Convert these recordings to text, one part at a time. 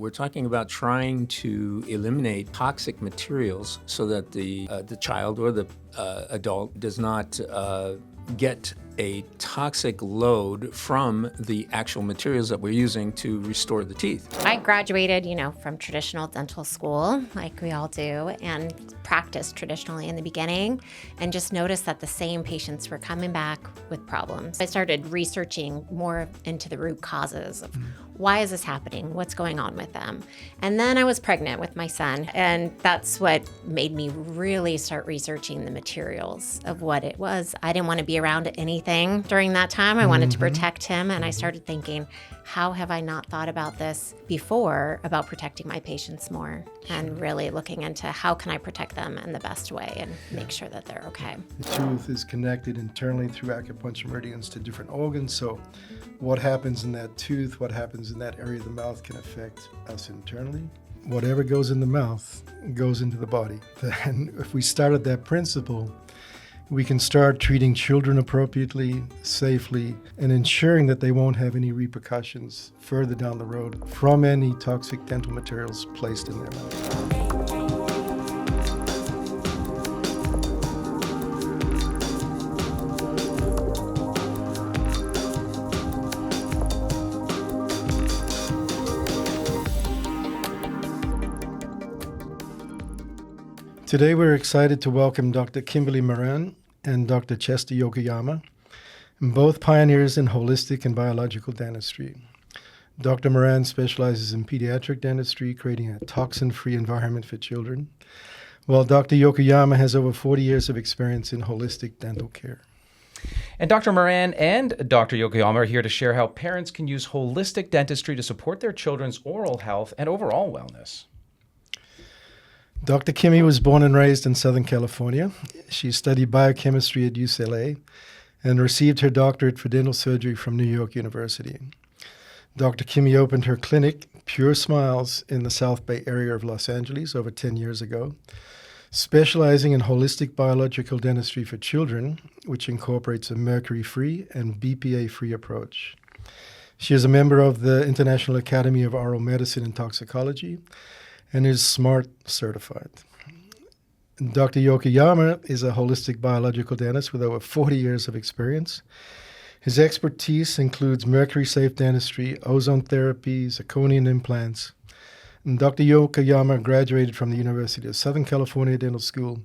We're talking about trying to eliminate toxic materials so that the child or the adult does not get a toxic load from the actual materials that we're using to restore the teeth. I graduated, from traditional dental school, like we all do, and practiced traditionally in the beginning, and just noticed that the same patients were coming back with problems. I started researching more into the root causes of why is this happening? What's going on with them? And then I was pregnant with my son, and that's what made me really start researching the materials of what it was. I didn't want to be around anything during that time. I wanted to protect him, and I started thinking, how have I not thought about this before, about protecting my patients more, and really looking into how can I protect them in the best way and make sure that they're okay. The tooth is connected internally through acupuncture meridians to different organs, so what happens in that tooth, what happens in that area of the mouth can affect us internally. Whatever goes in the mouth goes into the body. And if we start at that principle, we can start treating children appropriately, safely, and ensuring that they won't have any repercussions further down the road from any toxic dental materials placed in their mouth. Today we're excited to welcome Dr. Kimberly Marran and Dr. Yokoyama, both pioneers in holistic and biological dentistry. Dr. Moran specializes in pediatric dentistry, creating a toxin-free environment for children, while Dr. Yokoyama has over 40 years of experience in holistic dental care. And Dr. Moran and Dr. Yokoyama are here to share how parents can use holistic dentistry to support their children's oral health and overall wellness. Dr. Kimmy was born and raised in Southern California. She studied biochemistry at UCLA and received her doctorate for dental surgery from New York University. Dr. Kimmy opened her clinic, Pure Smiles, in the South Bay area of Los Angeles over 10 years ago, specializing in holistic biological dentistry for children, which incorporates a mercury-free and BPA-free approach. She is a member of the International Academy of Oral Medicine and Toxicology and is SMART certified. Dr. Yokoyama is a holistic biological dentist with over 40 years of experience. His expertise includes mercury-safe dentistry, ozone therapy, zirconian implants. And Dr. Yokoyama graduated from the University of Southern California Dental School,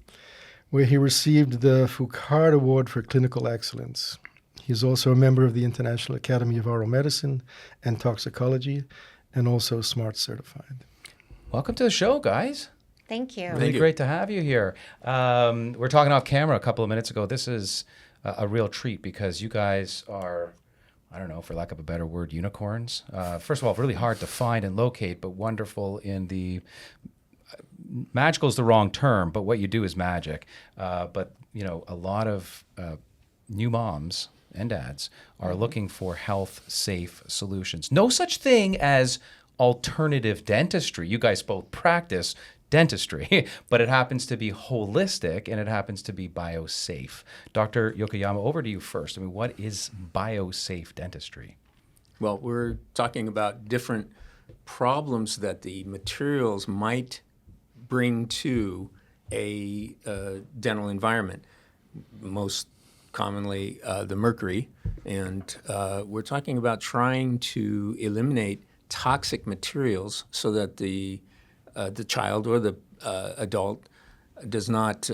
where he received the Foucault Award for Clinical Excellence. He is also a member of the International Academy of Oral Medicine and Toxicology, and also SMART certified. Welcome to the show, guys. Thank you. Really great to have you here. We're talking off camera a couple of minutes ago. This is a real treat because you guys are, I don't know, for lack of a better word, unicorns. First of all, really hard to find and locate, but wonderful in the magical is the wrong term, but what you do is magic. But a lot of new moms and dads are looking for health-safe solutions. No such thing as alternative dentistry. You guys both practice dentistry, but it happens to be holistic and it happens to be biosafe. Dr. Yokoyama, over to you first. I mean, what is biosafe dentistry? Well, we're talking about different problems that the materials might bring to a dental environment. Most commonly, the mercury. And we're talking about trying to eliminate toxic materials so that the child or the adult does not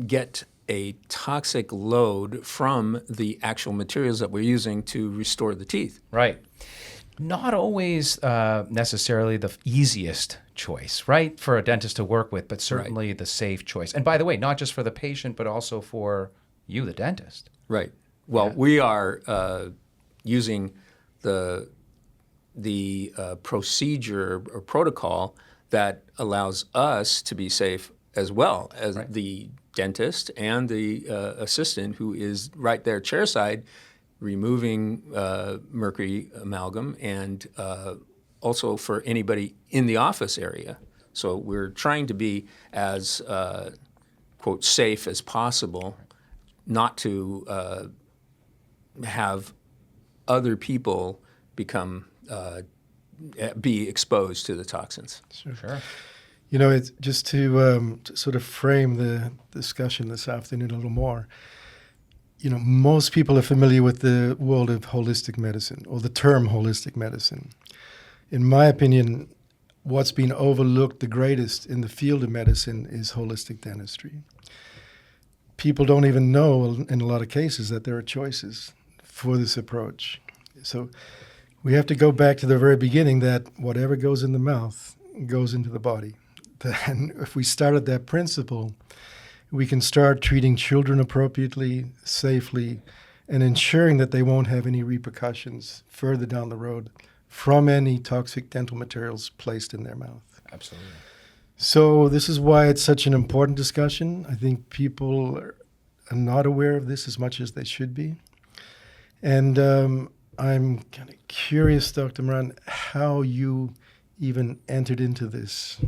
get a toxic load from the actual materials that we're using to restore the teeth. Right. Not always necessarily the easiest choice, right, for a dentist to work with, but certainly the safe choice. And by the way, not just for the patient, but also for you, the dentist. Right. Well, we are using the procedure or protocol that allows us to be safe as well as the dentist and the assistant who is right there chairside removing mercury amalgam, and also for anybody in the office area. So we're trying to be as, quote, safe as possible, not to have other people become be exposed to the toxins. Sure. You know, it's just to sort of frame the discussion this afternoon a little more. You know, most people are familiar with the world of holistic medicine or the term holistic medicine. In my opinion, what's been overlooked the greatest in the field of medicine is holistic dentistry. People don't even know in a lot of cases that there are choices for this approach. So we have to go back to the very beginning that whatever goes in the mouth goes into the body. And if we start at that principle, we can start treating children appropriately, safely, and ensuring that they won't have any repercussions further down the road from any toxic dental materials placed in their mouth. Absolutely. So this is why it's such an important discussion. I think people are not aware of this as much as they should be. And I'm kind of curious, Dr. Moran, how you even entered into this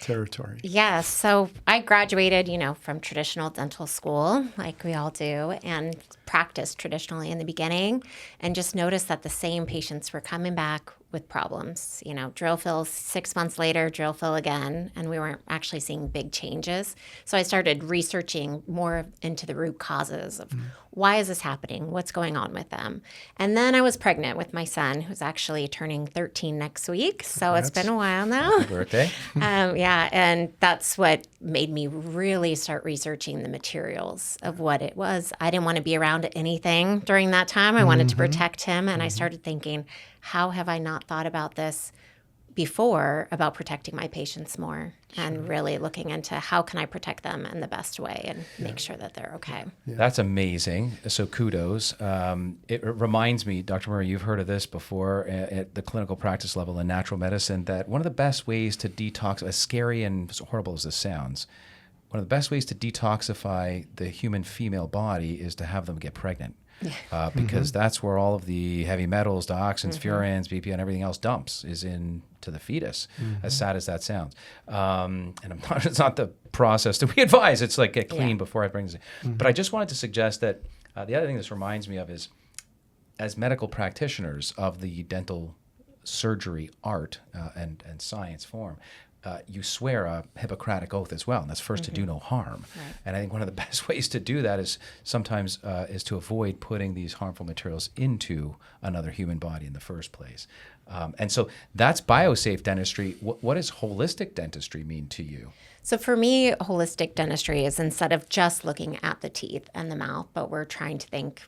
territory. Yeah, so I graduated, from traditional dental school, like we all do, and practiced traditionally in the beginning, and just noticed that the same patients were coming back with problems. Drill fills 6 months later, drill fill again, and we weren't actually seeing big changes. So I started researching more into the root causes of why is this happening? What's going on with them? And then I was pregnant with my son, who's actually turning 13 next week. So It's been a while now. Happy birthday. Yeah, and that's what made me really start researching the materials of what it was. I didn't want to be around anything during that time. I wanted to protect him, and I started thinking, how have I not thought about this before, about protecting my patients more, and really looking into how can I protect them in the best way and make sure that they're okay. Yeah. That's amazing. So kudos. It reminds me, Dr. Murray, you've heard of this before at the clinical practice level in natural medicine, that one of the best ways to detox, as scary and as horrible as this sounds, one of the best ways to detoxify the human female body is to have them get pregnant. Because that's where all of the heavy metals, dioxins, furans, BPA, and everything else dumps is into the fetus, as sad as that sounds. And it's not the process that we advise. It's like get clean before it brings it. But I just wanted to suggest that the other thing this reminds me of is, as medical practitioners of the dental surgery art and science form, you swear a Hippocratic oath as well, and that's first to do no harm. Right. And I think one of the best ways to do that is sometimes is to avoid putting these harmful materials into another human body in the first place. And so that's biosafe dentistry. What does holistic dentistry mean to you? So for me, holistic dentistry is instead of just looking at the teeth and the mouth, but we're trying to think,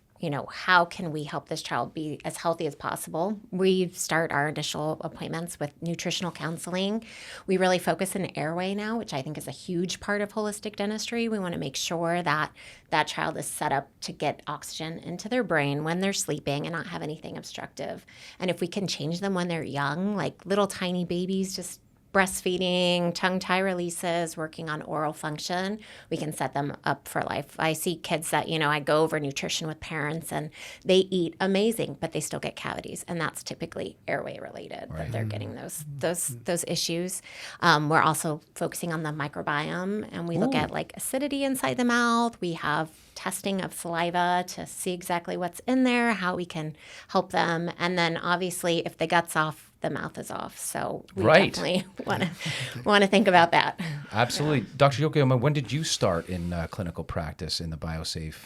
how can we help this child be as healthy as possible? We start our initial appointments with nutritional counseling. We really focus on airway now, which I think is a huge part of holistic dentistry. We want to make sure that that child is set up to get oxygen into their brain when they're sleeping and not have anything obstructive. And if we can change them when they're young, like little tiny babies, just breastfeeding, tongue tie releases, working on oral function, we can set them up for life. I see kids that, I go over nutrition with parents and they eat amazing, but they still get cavities. And that's typically airway related, that they're getting those issues. We're also focusing on the microbiome, and we look at like acidity inside the mouth. We have testing of saliva to see exactly what's in there, how we can help them. And then obviously if the gut's off, the mouth is off. So we definitely want to think about that. Absolutely. Dr. Yokoyama, when did you start in clinical practice in the biosafe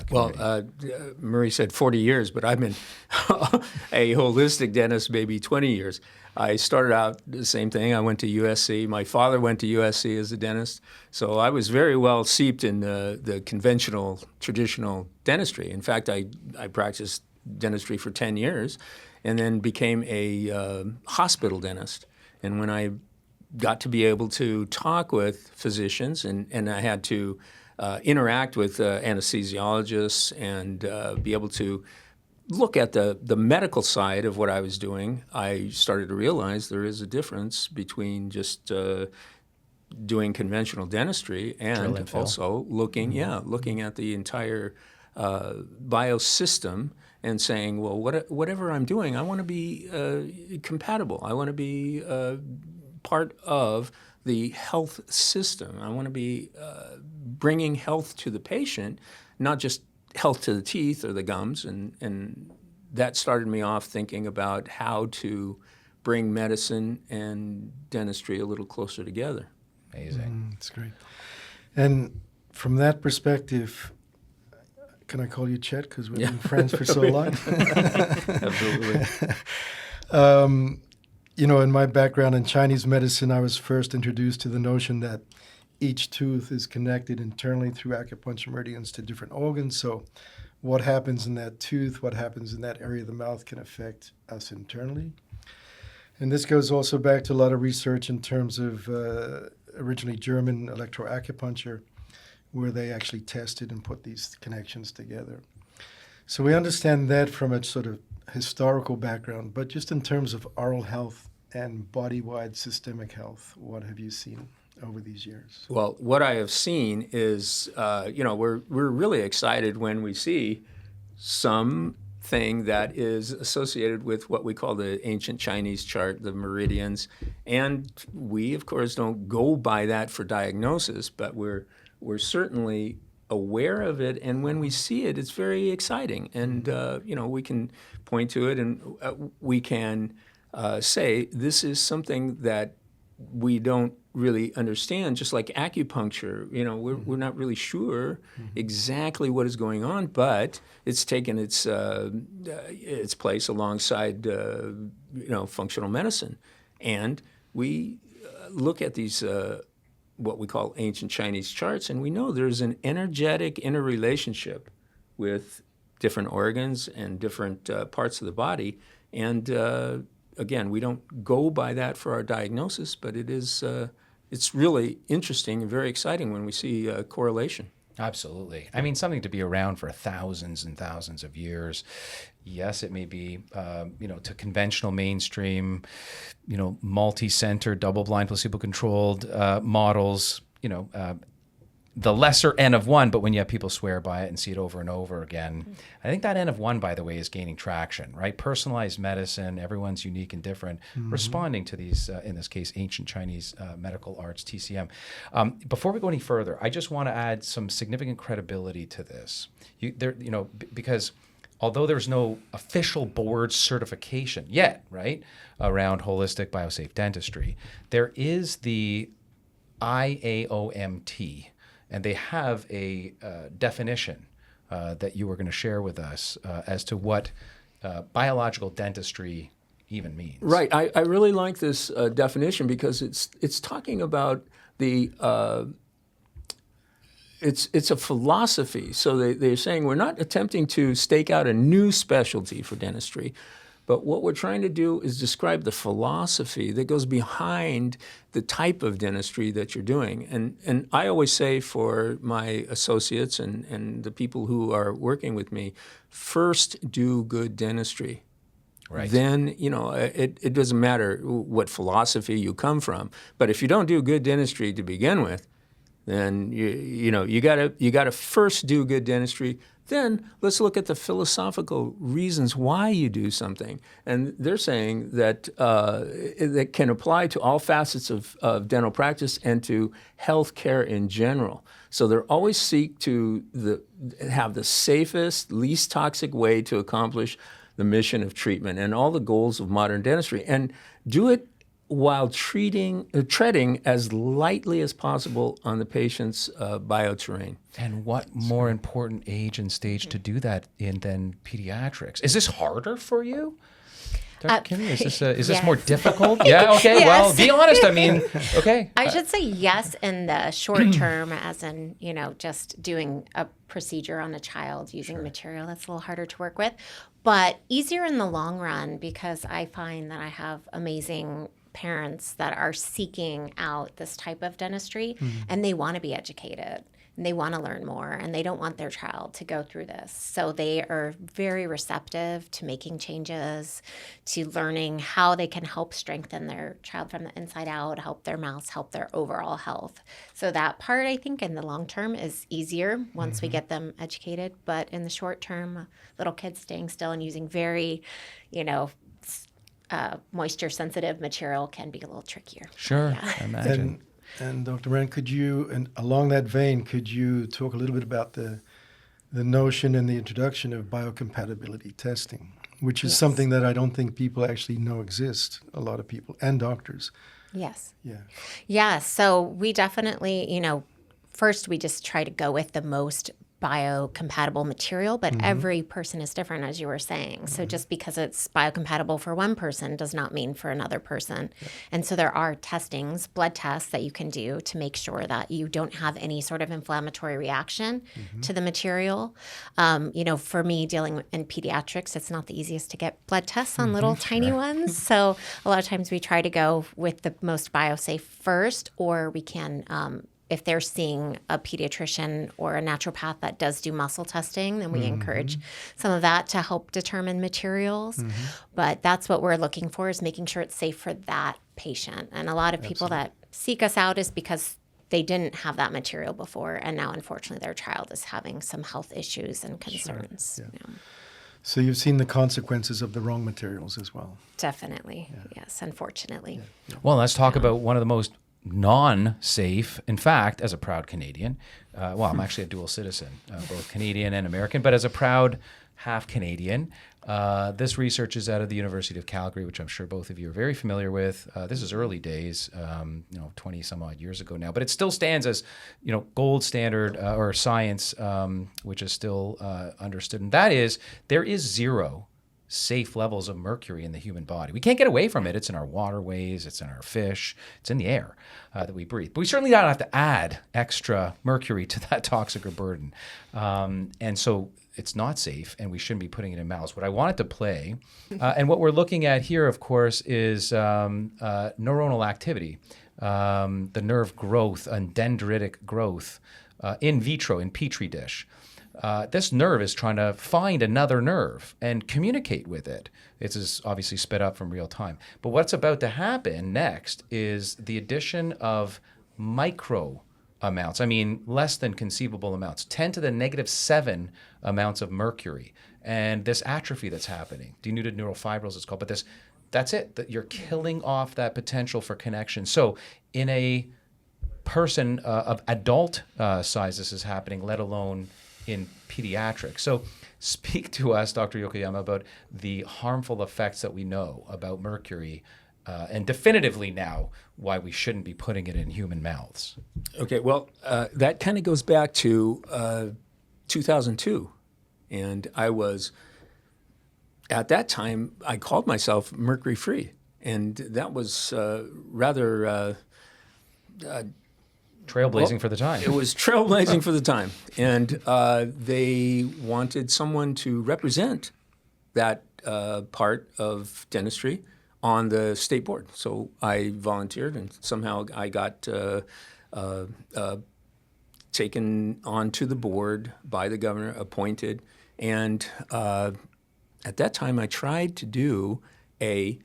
community? Well, Murray said 40 years, but I've been a holistic dentist maybe 20 years. I started out the same thing. I went to USC. My father went to USC as a dentist. So I was very well steeped in the conventional, traditional dentistry. In fact, I practiced dentistry for 10 years and then became a hospital dentist. And when I got to be able to talk with physicians and I had to interact with anesthesiologists and be able to look at the medical side of what I was doing, I started to realize there is a difference between just doing conventional dentistry and also looking at the entire biosystem and saying, well, whatever I'm doing, I want to be compatible. I want to be part of the health system. I want to be bringing health to the patient, not just health to the teeth or the gums. And that started me off thinking about how to bring medicine and dentistry a little closer together. Amazing. That's great. And from that perspective, can I call you Chet? Because we've been friends for so long. Absolutely. In my background in Chinese medicine, I was first introduced to the notion that each tooth is connected internally through acupuncture meridians to different organs. So what happens in that tooth, what happens in that area of the mouth can affect us internally. And this goes also back to a lot of research in terms of originally German electroacupuncture, where they actually tested and put these connections together. So we understand that from a sort of historical background, but just in terms of oral health and body-wide systemic health, what have you seen over these years? Well, what I have seen is, we're really excited when we see something that is associated with what we call the ancient Chinese chart, the meridians. And we, of course, don't go by that for diagnosis, but we're certainly aware of it. And when we see it, it's very exciting. And, we can point to it and we can say this is something that we don't really understand, just like acupuncture. We're not really sure exactly what is going on, but it's taken its place alongside functional medicine. And we look at these what we call ancient Chinese charts, and we know there's an energetic interrelationship with different organs and different parts of the body. And again, we don't go by that for our diagnosis, but it's really interesting and very exciting when we see correlation. Absolutely. I mean, something to be around for thousands and thousands of years. Yes, it may be, to conventional mainstream, multi-center, double-blind, placebo-controlled models, the lesser N of one, but when you have people swear by it and see it over and over again, I think that N of one, by the way, is gaining traction, right? Personalized medicine, everyone's unique and different, responding to these, in this case, ancient Chinese medical arts, TCM. Before we go any further, I just want to add some significant credibility to this. Because although there's no official board certification yet, right, around holistic biosafe dentistry, there is the IAOMT, and they have a definition that you were going to share with us as to what biological dentistry even means. Right. I really like this definition because it's talking about the it's a philosophy. So they're saying we're not attempting to stake out a new specialty for dentistry, but what we're trying to do is describe the philosophy that goes behind the type of dentistry that you're doing. And I always say for my associates and the people who are working with me, first do good dentistry. Right. Then, it doesn't matter what philosophy you come from. But if you don't do good dentistry to begin with, then you gotta first do good dentistry. Then let's look at the philosophical reasons why you do something. And they're saying that that can apply to all facets of dental practice and to healthcare in general. So they always seek to have the safest, least toxic way to accomplish the mission of treatment and all the goals of modern dentistry, and do it while treading as lightly as possible on the patient's bioterrain. And what more important age and stage to do that in than pediatrics? Is this harder for you, Dr. Kimmy? Is this yes. more difficult? Yeah, okay, Yes. well, be honest. I mean, okay. I should say yes in the short term, as in, just doing a procedure on a child using material that's a little harder to work with, but easier in the long run because I find that I have amazing parents that are seeking out this type of dentistry and they want to be educated and they want to learn more and they don't want their child to go through this. So they are very receptive to making changes, to learning how they can help strengthen their child from the inside out, help their mouths, help their overall health. So that part, I think, in the long term is easier once we get them educated. But in the short term, little kids staying still and using very, moisture sensitive material can be a little trickier. Sure, Yeah. I imagine. And Dr. Moran, and along that vein, could you talk a little bit about the notion and the introduction of biocompatibility testing? which is Yes. something that I don't think people actually know exist, a lot of people, and doctors. Yes. Yeah. Yeah. So we definitely, first we just try to go with the most biocompatible material, but every person is different, as you were saying. So just because it's biocompatible for one person does not mean for another person. And so there are testings, blood tests that you can do to make sure that you don't have any sort of inflammatory reaction to the material. For me, dealing in pediatrics, it's not the easiest to get blood tests on little tiny ones. So a lot of times we try to go with the most biosafe first, or we can if they're seeing a pediatrician or a naturopath that does do muscle testing, then we encourage some of that to help determine materials. But that's what we're looking for, is making sure it's safe for that patient. And a lot of people that seek us out is because they didn't have that material before, and now unfortunately their child is having some health issues and concerns. yeah. Yeah. So you've seen the consequences of the wrong materials as well. Definitely. Yes, unfortunately. Well, let's talk about one of the most non-safe, in fact, as a proud Canadian. I'm actually a dual citizen, both Canadian and American, but as a proud half Canadian, this research is out of the University of Calgary, which I'm sure both of you are very familiar with. This is early days, 20 some odd years ago now, but it still stands as, gold standard or science, which is still understood. And that is, there is zero safe levels of mercury in the human body. We can't get away from it. It's in our waterways, it's in our fish, it's in the air that we breathe. But we certainly don't have to add extra mercury to that toxic or burden. And so it's not safe, and we shouldn't be putting it in mouths. What I wanted to play, and what we're looking at here, of course, is neuronal activity, the nerve growth and dendritic growth in vitro, in Petri dish. This nerve is trying to find another nerve and communicate with it. This is obviously sped up from real time. But what's about to happen next is the addition of micro amounts, less than conceivable amounts, 10 to the negative 7 amounts of mercury. And this atrophy that's happening, denuded neural fibrils it's called, but that's it, that you're killing off that potential for connection. So in a person of adult size, this is happening, let alone in pediatrics. So speak to us, Dr. Yokoyama, about the harmful effects that we know about mercury, and definitively now why we shouldn't be putting it in human mouths. Okay, well, that kind of goes back to 2002. And I was, at that time, I called myself mercury-free. And that was rather Trailblazing for the time. It was trailblazing for the time. And they wanted someone to represent that part of dentistry on the state board. So I volunteered, and somehow I got taken onto the board by the governor, appointed. And at that time, I tried to do a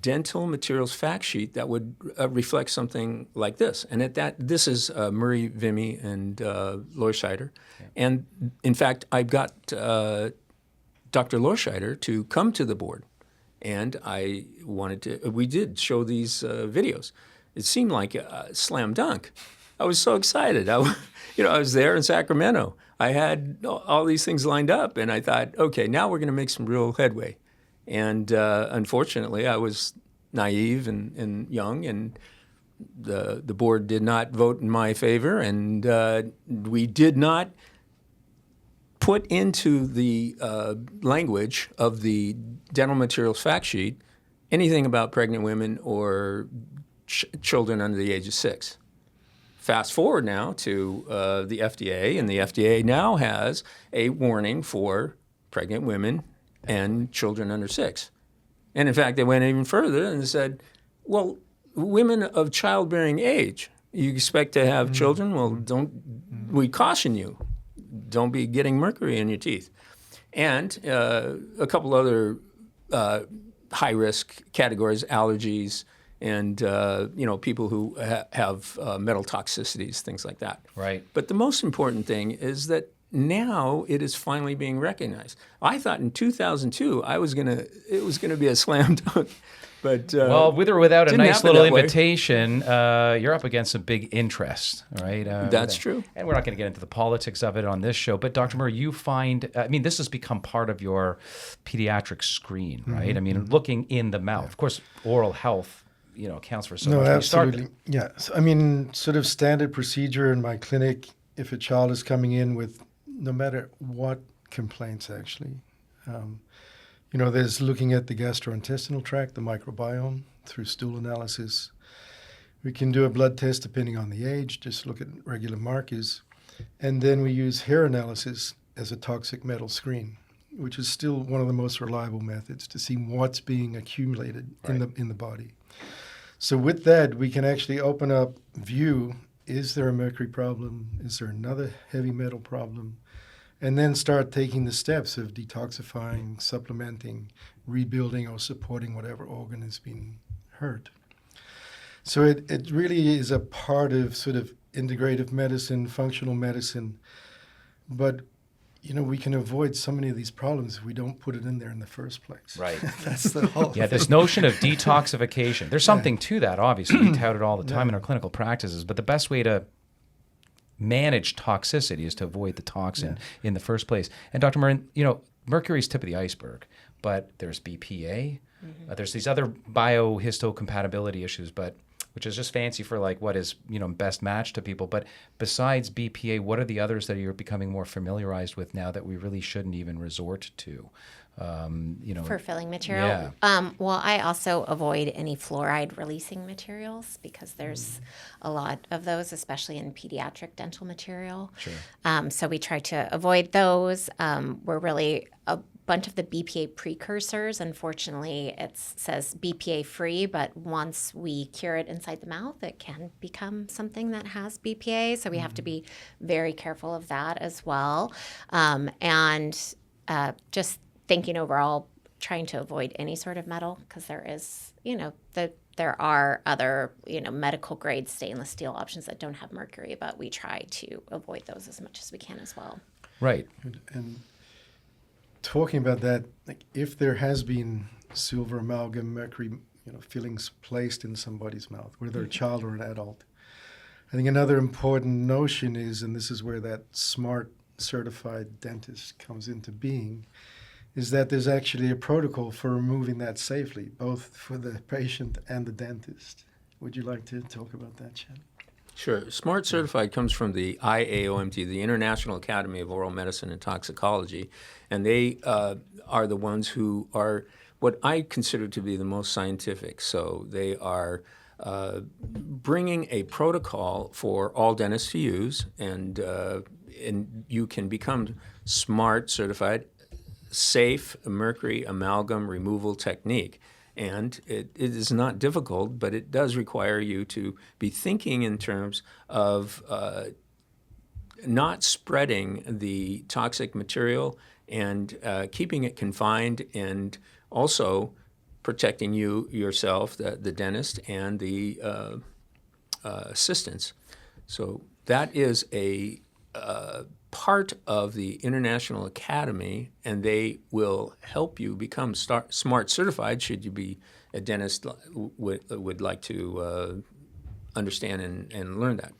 dental materials fact sheet that would reflect something like this. And this is Murray, Vimy, and Lorscheider. Yeah. And in fact, I got Dr. Lorscheider to come to the board. And we did show these videos. It seemed like a slam dunk. I was so excited. I was there in Sacramento. I had all these things lined up, and I thought, okay, now we're going to make some real headway. And unfortunately, I was naive and young, and the board did not vote in my favor, and we did not put into the language of the dental materials fact sheet anything about pregnant women or children under the age of 6. Fast forward now to the FDA, and the FDA now has a warning for pregnant women and children under 6. And in fact, they went even further and said, well, women of childbearing age, you expect to have children? Well, we caution you, don't be getting mercury in your teeth. And a couple other high-risk categories, allergies, and people who have metal toxicities, things like that. Right. But the most important thing is that now it is finally being recognized. I thought in 2002 it was going to be a slam dunk, But well, with or without a didn't nice happen little that way. invitation, you're up against some big interest, right? That's true. And we're not going to get into the politics of it on this show. But Dr. Murray, you find, I mean, this has become part of your pediatric screen, right? I mean, looking in the mouth. Of course, oral health, accounts for so No, much. When you start- absolutely. Yeah. So, I mean, sort of standard procedure in my clinic, if a child is coming in with no matter what complaints, actually, there's looking at the gastrointestinal tract, the microbiome, through stool analysis. We can do a blood test depending on the age, just look at regular markers. And then we use hair analysis as a toxic metal screen, which is still one of the most reliable methods to see what's being accumulated in the body. So with that, we can actually open up view, is there a mercury problem? Is there another heavy metal problem? And then start taking the steps of detoxifying, supplementing, rebuilding, or supporting whatever organ has been hurt. So it really is a part of sort of integrative medicine, functional medicine. But, we can avoid so many of these problems if we don't put it in there in the first place. Right. That's the whole Yeah, this notion of detoxification. There's something to that, obviously. We tout it all the time in our clinical practices. But the best way to manage toxicity is to avoid the toxin in the first place. And Dr. Moran, mercury is tip of the iceberg, but there's BPA. There's these other biohistocompatibility issues, which is just fancy for like what is best matched to people. But besides BPA, what are the others that you're becoming more familiarized with now that we really shouldn't even resort to? For filling material. Yeah. Well, I also avoid any fluoride releasing materials because there's a lot of those, especially in pediatric dental material. Sure. So we try to avoid those. We're really a bunch of the BPA precursors. Unfortunately, it says BPA free, but once we cure it inside the mouth, it can become something that has BPA. So we have to be very careful of that as well. And just thinking overall, trying to avoid any sort of metal because there is, there are other, medical grade stainless steel options that don't have mercury, but we try to avoid those as much as we can as well. Right. And talking about that, like if there has been silver amalgam, mercury, fillings placed in somebody's mouth, whether a child or an adult, I think another important notion is, and this is where that smart certified dentist comes into being, is that there's actually a protocol for removing that safely, both for the patient and the dentist. Would you like to talk about that, Chad? Sure. Smart Certified comes from the IAOMT, the International Academy of Oral Medicine and Toxicology, and they are the ones who are what I consider to be the most scientific. So they are bringing a protocol for all dentists to use, and you can become Smart Certified, safe mercury amalgam removal technique. And it is not difficult, but it does require you to be thinking in terms of not spreading the toxic material and keeping it confined, and also protecting yourself, the dentist, and the assistants. So that is a part of the International Academy, and they will help you become Smart Certified should you be a dentist would like to understand and learn that.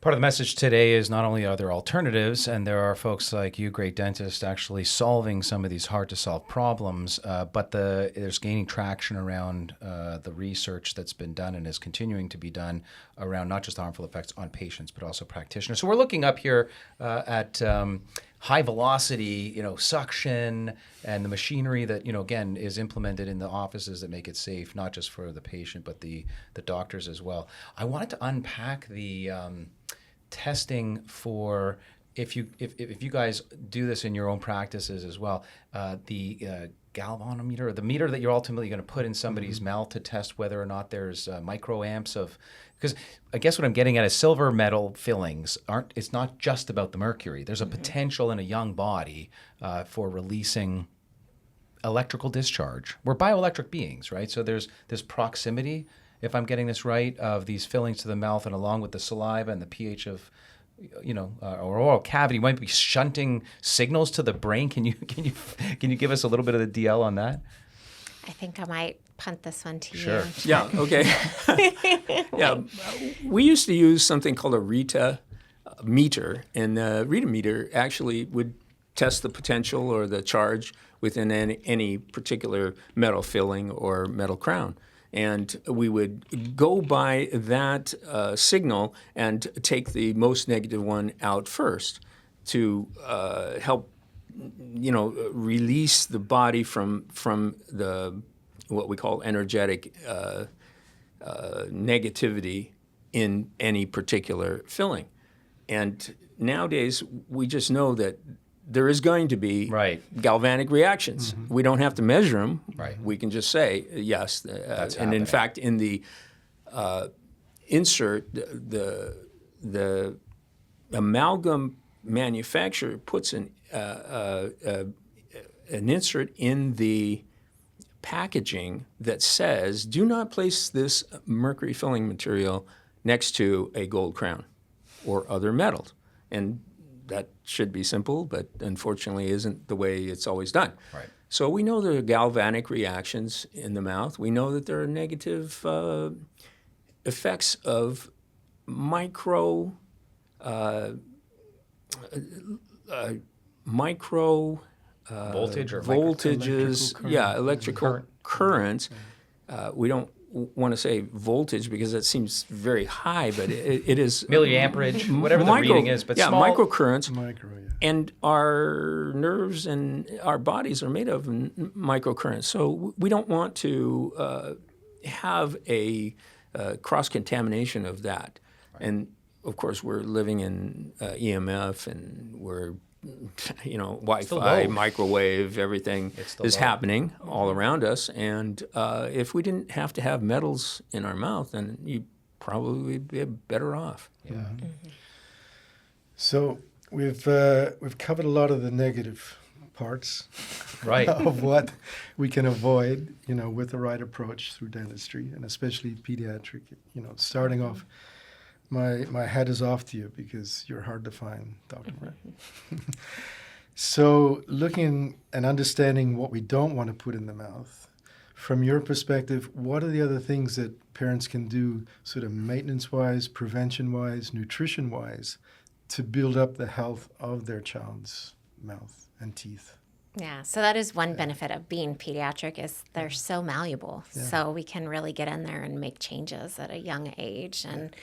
Part of the message today is not only are there alternatives, and there are folks like you, great dentists, actually solving some of these hard-to-solve problems, but there's gaining traction around the research that's been done and is continuing to be done around not just harmful effects on patients, but also practitioners. So we're looking up here at high-velocity, suction and the machinery that, again, is implemented in the offices that make it safe, not just for the patient, but the doctors as well. I wanted to unpack the testing for if you guys do this in your own practices as well, the galvanometer, or the meter that you're ultimately going to put in somebody's mouth to test whether or not there's microamps of, because I guess what I'm getting at is silver metal fillings it's not just about the mercury. There's a potential in a young body for releasing electrical discharge. We're bioelectric beings, right? So there's this proximity, if I'm getting this right, of these fillings to the mouth, and along with the saliva and the pH of, our oral cavity might be shunting signals to the brain. Can you give us a little bit of the DL on that? I think I might punt this one to Sure. you. Yeah, okay. Yeah, we used to use something called a Rita meter, and the Rita meter actually would test the potential or the charge within any particular metal filling or metal crown. And we would go by that signal and take the most negative one out first to help, release the body from the what we call energetic negativity in any particular filling. And nowadays, we just know that there is going to be Right. galvanic reactions. We don't have to measure them. Right. We can just say, yes. That's and in happening. fact, in the insert, the amalgam manufacturer puts an insert in the packaging that says, do not place this mercury filling material next to a gold crown or other metals. And that should be simple, but unfortunately isn't the way it's always done. Right. So we know there are galvanic reactions in the mouth. We know that there are negative effects of micro Voltage or voltages, electrical currents. Yeah. We don't want to say voltage because that seems very high, but it is milliamperage, whatever the reading is, but small. microcurrents. Micro, yeah. And our nerves and our bodies are made of microcurrents. So we don't want to have a cross-contamination of that. Right. And, of course, we're living in EMF and we're, Wi-Fi, microwave, everything is happening all around us. And if we didn't have to have metals in our mouth, then you'd probably be better off. Yeah. Mm-hmm. So we've covered a lot of the negative parts Right. of what we can avoid, with the right approach through dentistry, and especially pediatric. Starting off, my hat is off to you because you're hard to find, Dr. Moran. So looking and understanding what we don't want to put in the mouth, from your perspective, what are the other things that parents can do sort of maintenance-wise, prevention-wise, nutrition-wise, to build up the health of their child's mouth and teeth? Yeah, so that is one benefit of being pediatric is they're so malleable. Yeah. So we can really get in there and make changes at a young age. And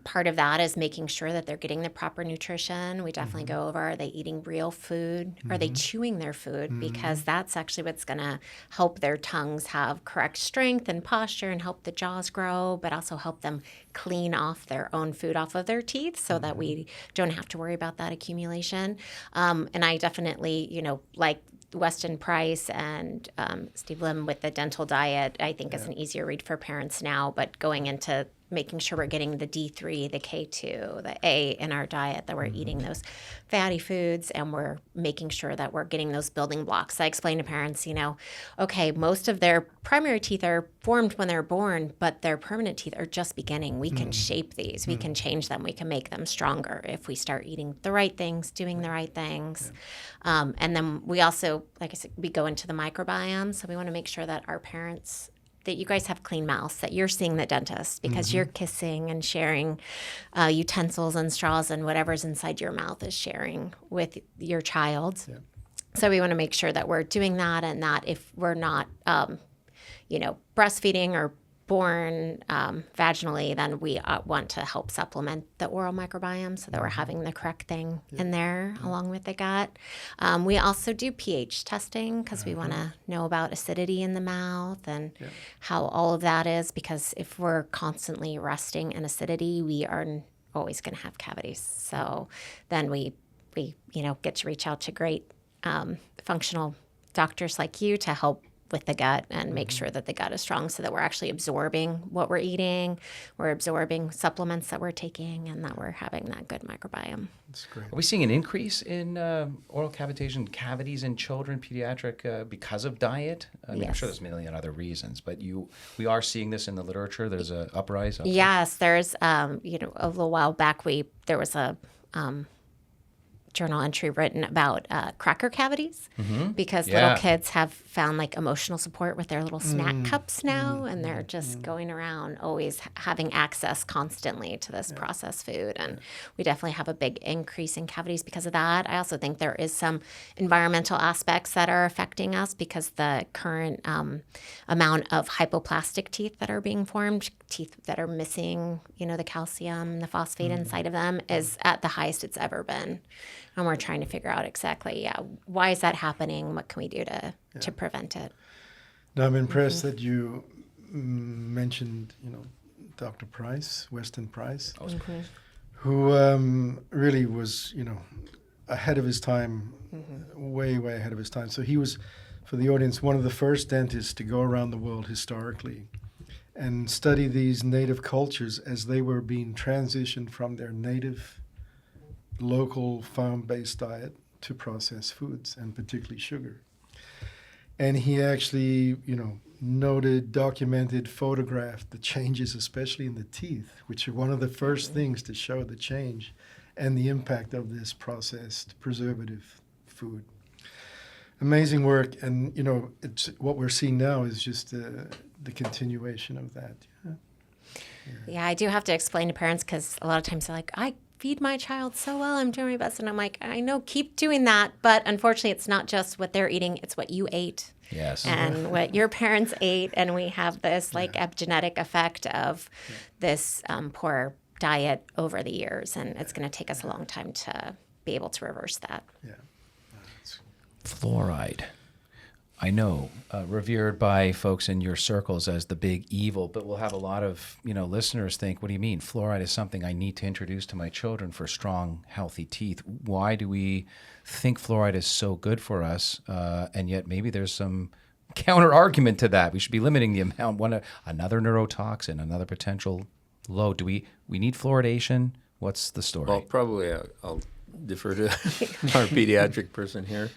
part of that is making sure that they're getting the proper nutrition. We definitely go over, are they eating real food? Are they chewing their food? Because that's actually what's going to help their tongues have correct strength and posture and help the jaws grow, but also help them clean off their own food off of their teeth so that we don't have to worry about that accumulation. And I definitely, like Weston Price and Steve Lim with the dental diet, I think is an easier read for parents now, but going into making sure we're getting the D3, the K2, the A in our diet, that we're eating those fatty foods, and we're making sure that we're getting those building blocks. I explain to parents, okay, most of their primary teeth are formed when they're born, but their permanent teeth are just beginning. We can shape these. We can change them. We can make them stronger if we start eating the right things, doing the right things. And then we also, like I said, we go into the microbiome. So we want to make sure that our parents, that you guys have clean mouths, that you're seeing the dentist because you're kissing and sharing utensils and straws and whatever's inside your mouth is sharing with your child. Yeah. So we want to make sure that we're doing that, and that if we're not, breastfeeding or born vaginally, then we want to help supplement the oral microbiome so that we're having the correct thing in there along with the gut. We also do pH testing because we want to know about acidity in the mouth and how all of that is, because if we're constantly resting in acidity, we are always going to have cavities. So then we get to reach out to great functional doctors like you to help with the gut and make sure that the gut is strong so that we're actually absorbing what we're eating, we're absorbing supplements that we're taking, and that we're having that good microbiome. That's great. Are we seeing an increase in oral cavitation cavities in children, pediatric, because of diet? I mean, I'm sure there's a million other reasons, but we are seeing this in the literature. There's a uprise. Yes, there's, a little while back, there was a journal entry written about cracker cavities because Yeah. little kids have found like emotional support with their little snack cups now, and they're just going around always having access constantly to this processed food. And we definitely have a big increase in cavities because of that. I also think there is some environmental aspects that are affecting us because the current amount of hypoplastic teeth that are being formed, teeth that are missing, the calcium, the phosphate inside of them, is at the highest it's ever been. And we're trying to figure out exactly, why is that happening? What can we do to prevent it? Now, I'm impressed that you mentioned, Dr. Price, Weston Price, who really was, ahead of his time, way, way ahead of his time. So he was, for the audience, one of the first dentists to go around the world historically and study these native cultures as they were being transitioned from their native, local, farm-based diet to processed foods, and particularly sugar. And he actually, noted, documented, photographed the changes, especially in the teeth, which are one of the first things to show the change and the impact of this processed preservative food. Amazing work, and it's what we're seeing now is just the continuation of that. Yeah, I do have to explain to parents because a lot of times they're like, I feed my child so well, I'm doing my best. And I'm like, I know, keep doing that. But unfortunately, it's not just what they're eating, it's what you ate. Yes. And what your parents ate. And we have this epigenetic effect of this poor diet over the years. And it's going to take us a long time to be able to reverse that. Yeah. Fluoride. I know, revered by folks in your circles as the big evil, but we'll have a lot of, listeners think, what do you mean? Fluoride is something I need to introduce to my children for strong, healthy teeth. Why do we think fluoride is so good for us? And yet maybe there's some counter argument to that. We should be limiting the amount. Another neurotoxin, another potential load. Do we need fluoridation? What's the story? Well, probably I'll defer to our pediatric person here.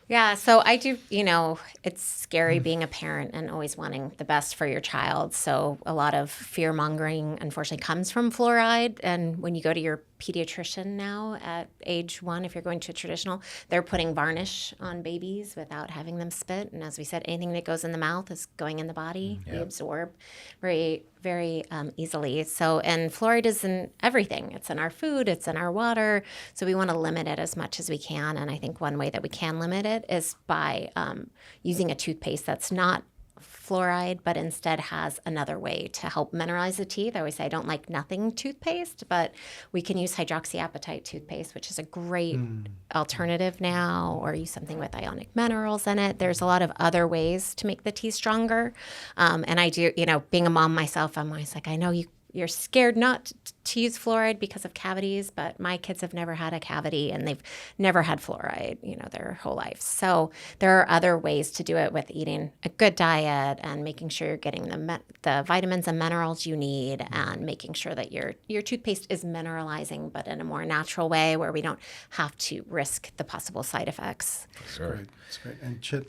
Yeah, so I do, it's scary being a parent and always wanting the best for your child. So a lot of fear mongering, unfortunately, comes from fluoride. And when you go to your pediatrician now at age 1, if you're going to a traditional, they're putting varnish on babies without having them spit. And as we said, anything that goes in the mouth is going in the body. We absorb very, very easily. So, and fluoride is in everything. It's in our food, it's in our water. So we want to limit it as much as we can. And I think one way that we can limit it is by using a toothpaste that's not fluoride, but instead has another way to help mineralize the teeth. I always say I don't like nothing toothpaste, but we can use hydroxyapatite toothpaste, which is a great alternative now, or use something with ionic minerals in it. There's a lot of other ways to make the teeth stronger. And I do, being a mom myself, I'm always like, I know you're scared not to use fluoride because of cavities, but my kids have never had a cavity and they've never had fluoride, their whole life. So there are other ways to do it with eating a good diet and making sure you're getting the vitamins and minerals you need, and making sure that your toothpaste is mineralizing, but in a more natural way where we don't have to risk the possible side effects. Sure. That's great. And Chet,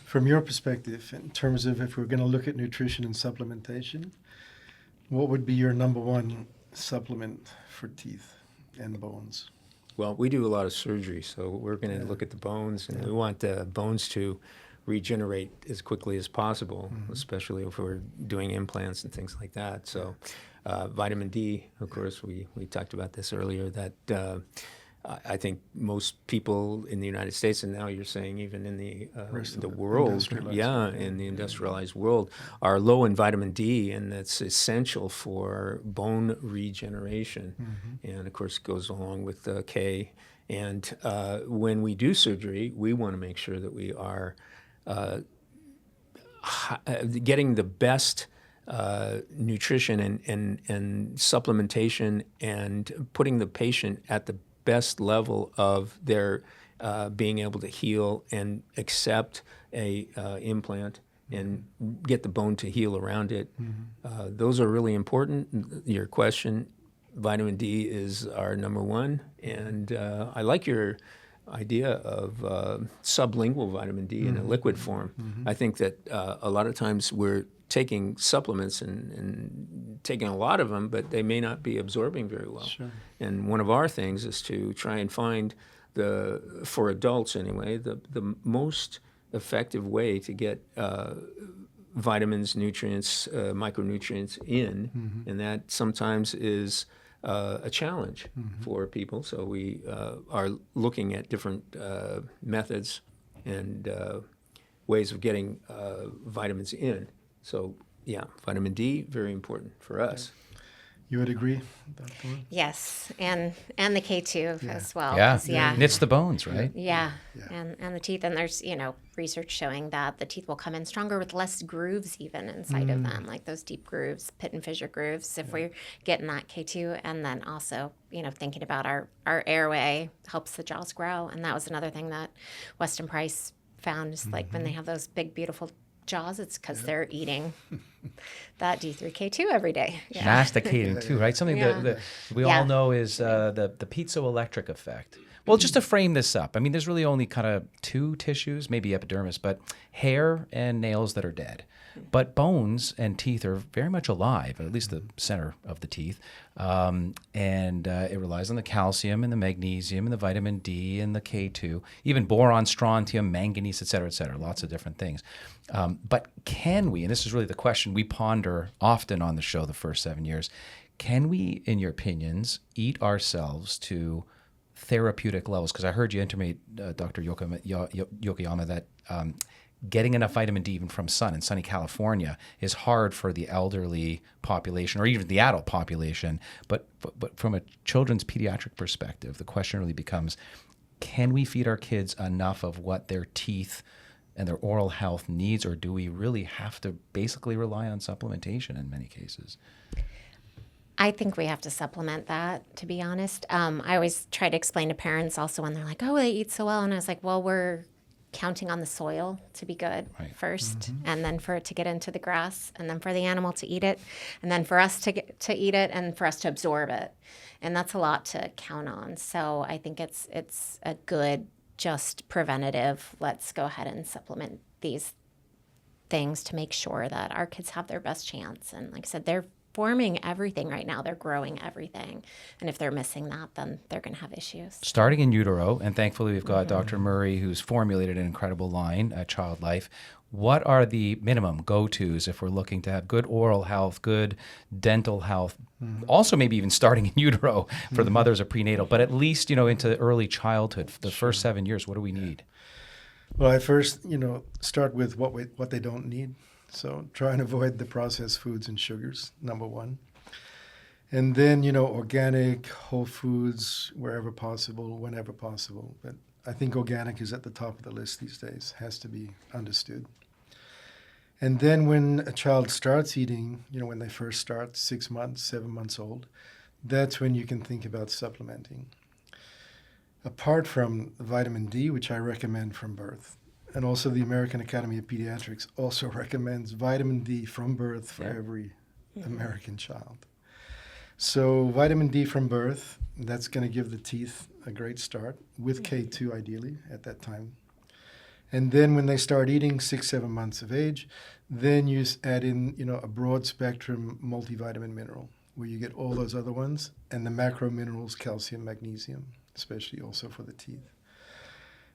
from your perspective, in terms of if we're going to look at nutrition and supplementation, what would be your number one supplement for teeth and bones? Well, we do a lot of surgery, so we're going to look at the bones, and we want the bones to regenerate as quickly as possible, especially if we're doing implants and things like that. So vitamin D, of course, we talked about this earlier, that I think most people in the United States, and now you're saying even in the world, in the industrialized world, are low in vitamin D, and that's essential for bone regeneration. And of course, it goes along with K. And when we do surgery, we want to make sure that we are getting the best nutrition and supplementation, and putting the patient at the best level of their being able to heal and accept a implant and get the bone to heal around it. Those are really important. Your question, vitamin D is our number one, and I like your idea of sublingual vitamin D in a liquid form. I think that a lot of times we're taking supplements and taking a lot of them, but they may not be absorbing very well. Sure. And one of our things is to try and find for adults anyway, the most effective way to get vitamins, nutrients, micronutrients in, and that sometimes is a challenge for people. So we are looking at different methods and ways of getting vitamins in. So yeah, vitamin D, very important for us. You would agree, Dr. Moran? Yes, and the K2 as well. Yeah. 'Cause, yeah. Knits the bones, right? Yeah. Yeah. And the teeth, and there's, research showing that the teeth will come in stronger with less grooves even inside of them, like those deep grooves, pit and fissure grooves, if we're getting that K2. And then also, thinking about our airway helps the jaws grow. And that was another thing that Weston Price found is like when they have those big, beautiful jaws, it's because they're eating that D3K2 every day. Yeah. Masticating too, right? Something that we all know is the piezoelectric effect. Well, just to frame this up, I mean, there's really only kind of two tissues, maybe epidermis, but hair and nails that are dead. But bones and teeth are very much alive, at least the center of the teeth. And it relies on the calcium and the magnesium and the vitamin D and the K2, even boron, strontium, manganese, et cetera, lots of different things. But can we, and this is really the question we ponder often on the show the first 7 years, can we, in your opinions, eat ourselves to therapeutic levels? Because I heard you intimate, Dr. Yokoyama, that getting enough vitamin D even from sun in sunny California is hard for the elderly population or even the adult population. But from a children's pediatric perspective, the question really becomes, can we feed our kids enough of what their teeth and their oral health needs, or do we really have to basically rely on supplementation in many cases? I think we have to supplement that, to be honest. I always try to explain to parents also when they're like, oh, they eat so well. And I was like, well, we're counting on the soil to be good first, and then for it to get into the grass, and then for the animal to eat it, and then for us to eat it, and for us to absorb it. And that's a lot to count on. So I think it's a good, just preventative, let's go ahead and supplement these things to make sure that our kids have their best chance. And like I said, they're forming everything right now. They're growing everything. And if they're missing that, then they're going to have issues. Starting in utero, and thankfully we've got Dr. Murray, who's formulated an incredible line at Child Life. What are the minimum go-tos if we're looking to have good oral health, good dental health, also maybe even starting in utero for the mothers of prenatal, but at least, into early childhood, the first 7 years, what do we need? Well, I first, start with what they don't need. So try and avoid the processed foods and sugars, number one. And then, organic, whole foods, wherever possible, whenever possible. But I think organic is at the top of the list these days, has to be understood. And then when a child starts eating, when they first start, 6 months, 7 months old, that's when you can think about supplementing. Apart from vitamin D, which I recommend from birth, and also the American Academy of Pediatrics also recommends vitamin D from birth for every American child. So vitamin D from birth, that's going to give the teeth a great start, with K2 ideally at that time. And then when they start eating 6, 7 months of age, then you add in, a broad spectrum multivitamin mineral, where you get all those other ones, and the macro minerals, calcium, magnesium, especially also for the teeth.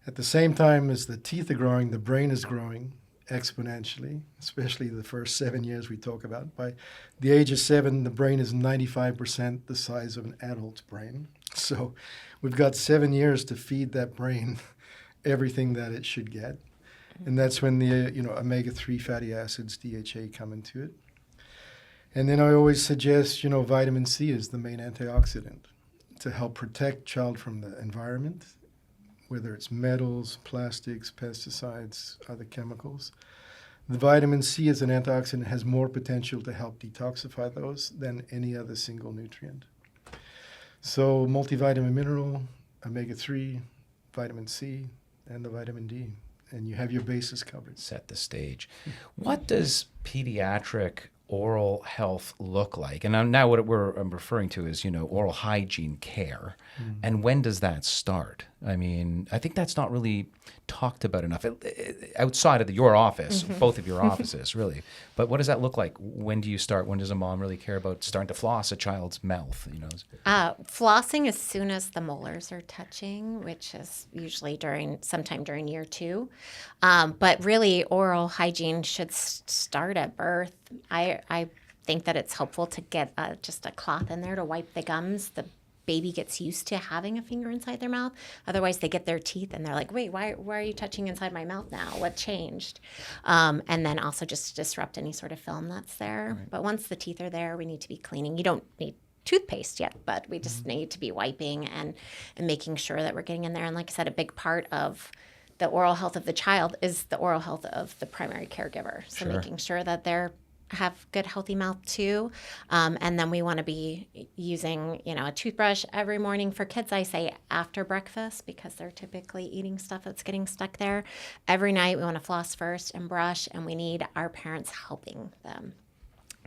At the same time as the teeth are growing, the brain is growing exponentially, especially the first 7 years we talk about. By the age of 7, the brain is 95% the size of an adult's brain. So we've got 7 years to feed that brain everything that it should get. And that's when the omega-3 fatty acids, DHA, come into it. And then I always suggest, vitamin C is the main antioxidant to help protect child from the environment, whether it's metals, plastics, pesticides, other chemicals. The vitamin C as an antioxidant has more potential to help detoxify those than any other single nutrient. So multivitamin mineral, omega-3, vitamin C, and the vitamin D. And you have your bases covered. Set the stage. What does pediatric oral health look like? And now what I'm referring to is, oral hygiene care. And when does that start? I mean, I think that's not really talked about enough outside of your office, both of your offices, really. But what does that look like? When do you start? When does a mom really care about starting to floss a child's mouth? Flossing as soon as the molars are touching, which is usually sometime during year 2. But really, oral hygiene should start at birth. I think that it's helpful to get just a cloth in there to wipe the gums. The baby gets used to having a finger inside their mouth. Otherwise, they get their teeth and they're like, wait, why are you touching inside my mouth now? What changed? And then also just disrupt any sort of film that's there. Right. But once the teeth are there, we need to be cleaning. You don't need toothpaste yet, but we just need to be wiping and making sure that we're getting in there. And like I said, a big part of the oral health of the child is the oral health of the primary caregiver. So making sure that they're have good healthy mouth too, and then we want to be using a toothbrush every morning. For kids, I say after breakfast because they're typically eating stuff that's getting stuck there. Every night we want to floss first and brush, and we need our parents helping them.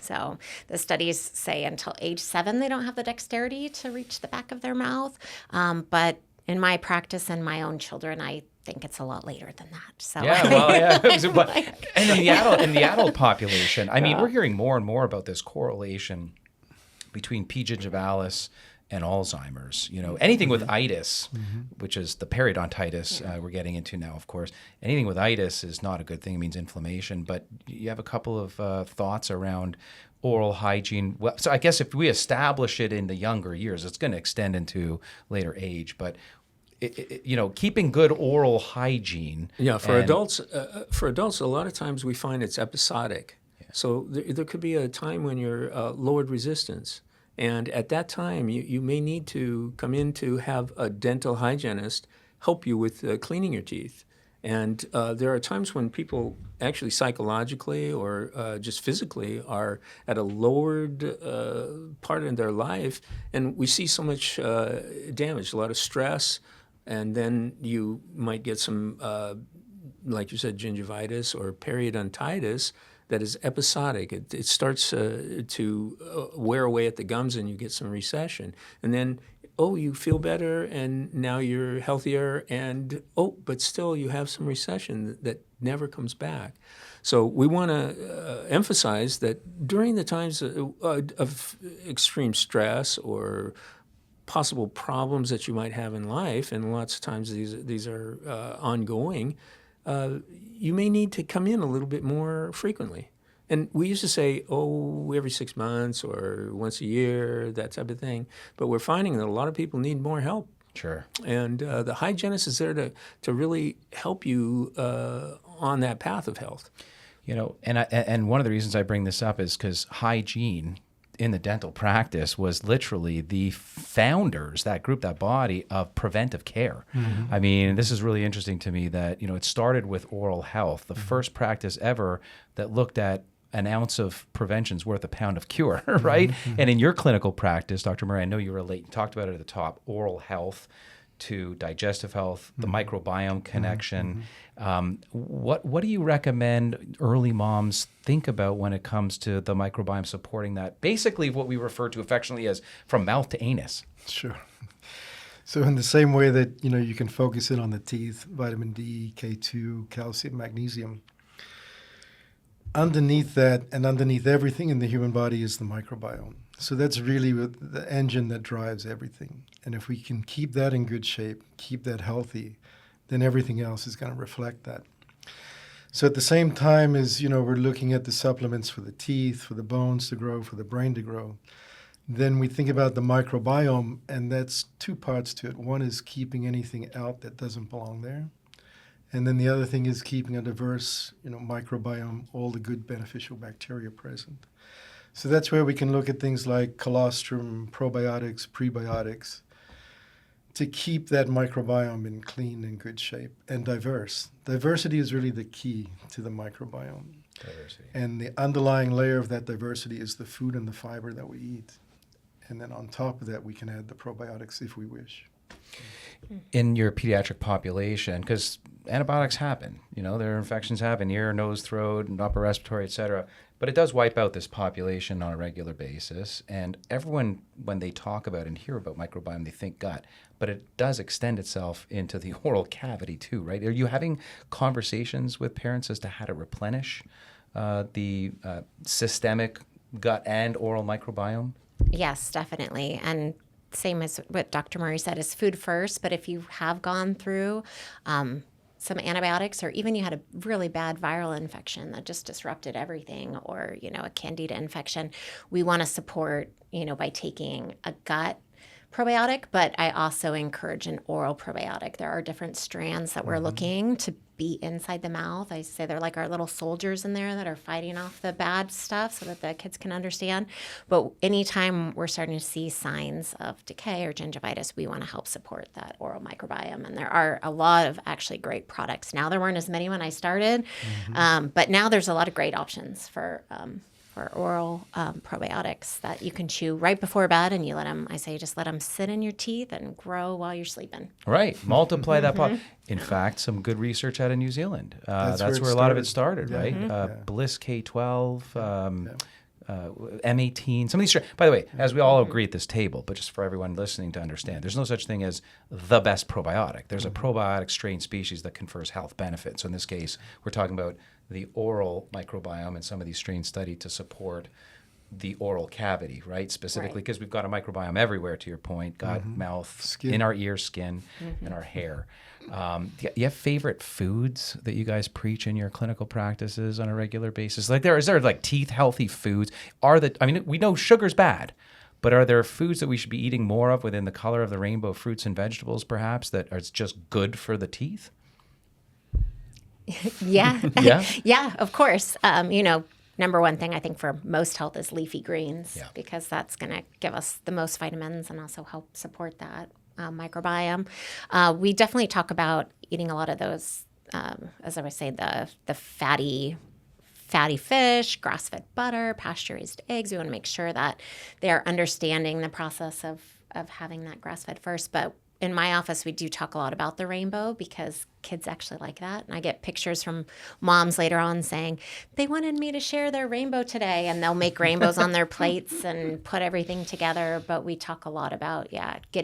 So the studies say until age 7 they don't have the dexterity to reach the back of their mouth, but in my practice and my own children, I think it's a lot later than that. So and in the adult population, I mean, we're hearing more and more about this correlation between P. gingivalis and Alzheimer's. Anything with itis, which is the periodontitis we're getting into now, of course. Anything with itis is not a good thing. It means inflammation. But you have a couple of thoughts around oral hygiene. Well, so I guess if we establish it in the younger years, it's going to extend into later age. But keeping good oral hygiene. Yeah, for adults, a lot of times we find it's episodic. Yeah. So there could be a time when you're lowered resistance, and at that time you may need to come in to have a dental hygienist help you with cleaning your teeth. And there are times when people actually psychologically or just physically are at a lowered part in their life, and we see so much damage, a lot of stress. And then you might get some, like you said, gingivitis or periodontitis that is episodic. It starts to wear away at the gums and you get some recession. And then, you feel better and now you're healthier and, but still you have some recession that never comes back. So we want to emphasize that during the times of extreme stress or possible problems that you might have in life, and lots of times these are ongoing, you may need to come in a little bit more frequently. And we used to say, every 6 months or once a year, that type of thing. But we're finding that a lot of people need more help. Sure. And the hygienist is there to really help you on that path of health. And one of the reasons I bring this up is because hygiene in the dental practice was literally the founders, that group, that body of preventive care. Mm-hmm. I mean, this is really interesting to me that, it started with oral health, the first practice ever that looked at an ounce of prevention's worth a pound of cure, right? Mm-hmm. And in your clinical practice, Dr. Moran, I know you relate, you talked about it at the top, oral health to digestive health, the microbiome connection. What do you recommend early moms think about when it comes to the microbiome supporting that? Basically what we refer to affectionately as from mouth to anus. Sure. So in the same way that, you can focus in on the teeth, vitamin D, K2, calcium, magnesium, underneath that and underneath everything in the human body is the microbiome. So that's really the engine that drives everything. And if we can keep that in good shape, keep that healthy, then everything else is going to reflect that. So at the same time as, we're looking at the supplements for the teeth, for the bones to grow, for the brain to grow, then we think about the microbiome, and that's 2 parts to it. One is keeping anything out that doesn't belong there. And then the other thing is keeping a diverse, microbiome, all the good beneficial bacteria present. So that's where we can look at things like colostrum, probiotics, prebiotics, to keep that microbiome in clean and good shape and diverse. Diversity is really the key to the microbiome. Diversity. And the underlying layer of that diversity is the food and the fiber that we eat. And then on top of that, we can add the probiotics if we wish. In your pediatric population, because antibiotics happen, their infections happen, ear, nose, throat, and upper respiratory, et cetera. But it does wipe out this population on a regular basis. And everyone, when they talk about and hear about microbiome, they think gut. But it does extend itself into the oral cavity too, right? Are you having conversations with parents as to how to replenish the systemic gut and oral microbiome? Yes, definitely. And same as what Dr. Murray said, is food first. But if you have gone through some antibiotics, or even you had a really bad viral infection that just disrupted everything, or, a candida infection, we want to support, by taking a gut probiotic, but I also encourage an oral probiotic. There are different strands that we're looking to be inside the mouth. I say they're like our little soldiers in there that are fighting off the bad stuff so that the kids can understand. But anytime we're starting to see signs of decay or gingivitis, we want to help support that oral microbiome. And there are a lot of actually great products. Now, there weren't as many when I started, but now there's a lot of great options for oral probiotics that you can chew right before bed, and just let them sit in your teeth and grow while you're sleeping. Right. Multiply that pot. In fact, some good research out of New Zealand. That's where a lot of it started, right? Bliss K12, M18, some of these. By the way, as we all agree at this table, but just for everyone listening to understand, there's no such thing as the best probiotic. There's a probiotic strain species that confers health benefits. So in this case, we're talking about the oral microbiome and some of these strains studied to support the oral cavity, right? Specifically because we've got a microbiome everywhere, to your point, gut, mouth, skin. In our ears, skin, and our hair. Do you have favorite foods that you guys preach in your clinical practices on a regular basis? Is there like teeth healthy foods? We know sugar's bad, but are there foods that we should be eating more of within the color of the rainbow, fruits and vegetables perhaps, that are just good for the teeth? Yeah. Yeah? Yeah, of course. Number one thing I think for most health is leafy greens, because that's going to give us the most vitamins and also help support that microbiome. We definitely talk about eating a lot of those, as I was saying, the fatty fish, grass-fed butter, pasture-raised eggs. We want to make sure that they're understanding the process of having that grass-fed first. But in my office, we do talk a lot about the rainbow because kids actually like that. And I get pictures from moms later on saying, they wanted me to share their rainbow today. And they'll make rainbows on their plates and put everything together. But we talk a lot about,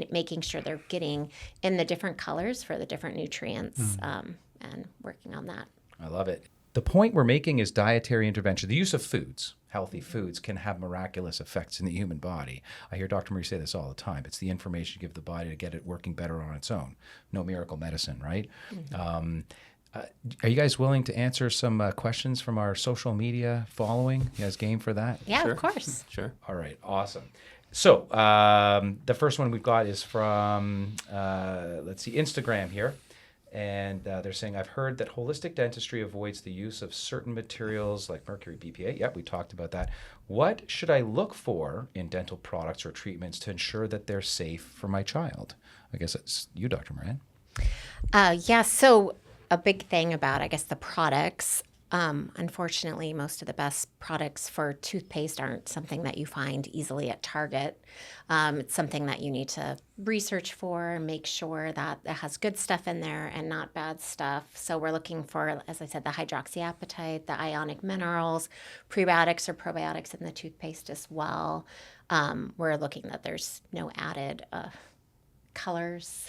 making sure they're getting in the different colors for the different nutrients and working on that. I love it. The point we're making is dietary intervention. The use of foods, healthy foods, can have miraculous effects in the human body. I hear Dr. Murray say this all the time. It's the information you give the body to get it working better on its own. No miracle medicine, right? Are you guys willing to answer some questions from our social media following? You guys game for that? Yeah, Sure. of course. Sure. All right, awesome. So the first one we've got is from, Instagram here. And they're saying, I've heard that holistic dentistry avoids the use of certain materials like mercury, BPA. Yep, we talked about that. What should I look for in dental products or treatments to ensure that they're safe for my child? I guess that's you, Dr. Moran. So a big thing about, the products, unfortunately, most of the best products for toothpaste aren't something that you find easily at Target. It's something that you need to research for and make sure that it has good stuff in there and not bad stuff. So we're looking for, as I said, the hydroxyapatite, the ionic minerals, prebiotics or probiotics in the toothpaste as well. We're looking that there's no added colors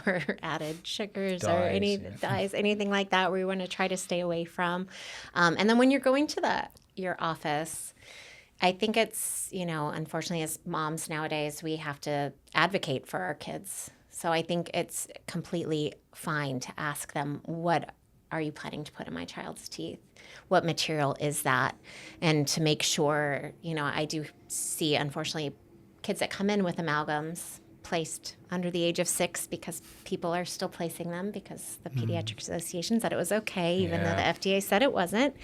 or added sugars or any dyes, anything like that, we want to try to stay away from. And then when you're going to your office, I think it's, unfortunately, as moms nowadays, we have to advocate for our kids. So I think it's completely fine to ask them, what are you planning to put in my child's teeth? What material is that? And to make sure, I do see, unfortunately, kids that come in with amalgams placed under the age of 6 because people are still placing them because the Pediatric Association said it was okay, even though the FDA said it wasn't.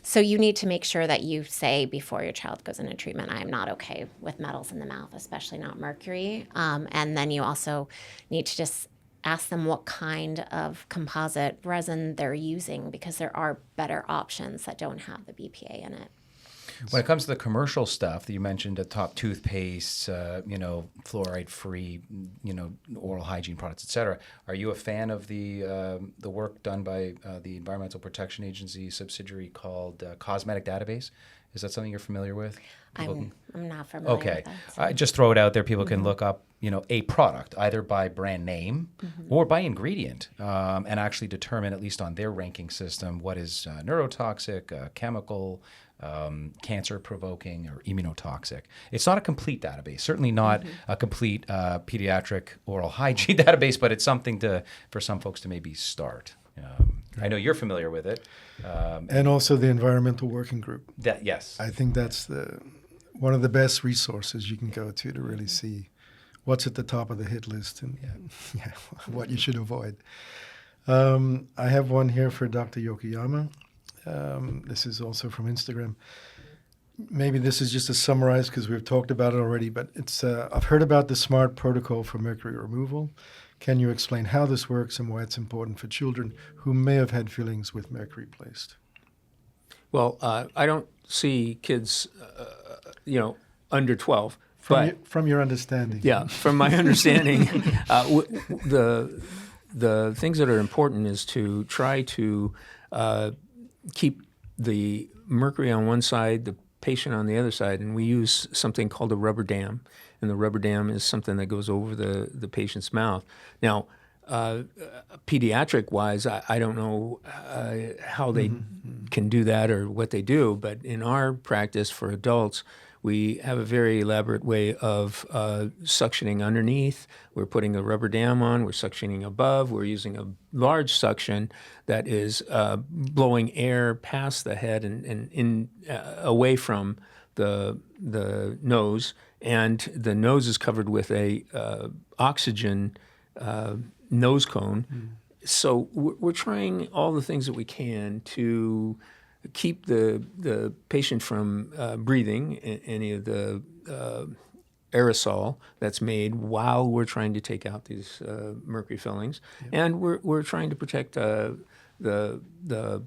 So you need to make sure that you say before your child goes into treatment, I am not okay with metals in the mouth, especially not mercury. And then you also need to just ask them what kind of composite resin they're using because there are better options that don't have the BPA in it. When it comes to the commercial stuff that you mentioned, the top toothpastes, fluoride-free, oral hygiene products, et cetera, are you a fan of the work done by the Environmental Protection Agency subsidiary called Cosmetic Database? Is that something you're familiar with? I'm not familiar Okay. with that. So. I just throw it out there. People can look up, a product either by brand name or by ingredient, and actually determine, at least on their ranking system, what is neurotoxic, chemical, cancer-provoking, or immunotoxic. It's not a complete database. Certainly not a complete pediatric oral hygiene database, but it's something for some folks to maybe start. I know you're familiar with it. And also the Environmental Working Group. Yes. I think that's one of the best resources you can go to really see what's at the top of the hit list and what you should avoid. I have one here for Dr. Yokoyama. This is also from Instagram. Maybe this is just to summarize because we've talked about it already, but it's I've heard about the SMART protocol for mercury removal. Can you explain how this works and why it's important for children who may have had fillings with mercury placed? Well, I don't see kids, under 12. From your understanding. Yeah, from my understanding, the things that are important is to try to keep the mercury on one side, the patient on the other side, and we use something called a rubber dam, and the rubber dam is something that goes over the patient's mouth. Now, pediatric-wise, I don't know how they can do that or what they do, but in our practice for adults, we have a very elaborate way of suctioning underneath. We're putting a rubber dam on. We're suctioning above. We're using a large suction that is blowing air past the head and away from the nose. And the nose is covered with a oxygen nose cone. So we're trying all the things that we can to keep the patient from breathing any of the aerosol that's made while we're trying to take out these mercury fillings, and we're trying to protect the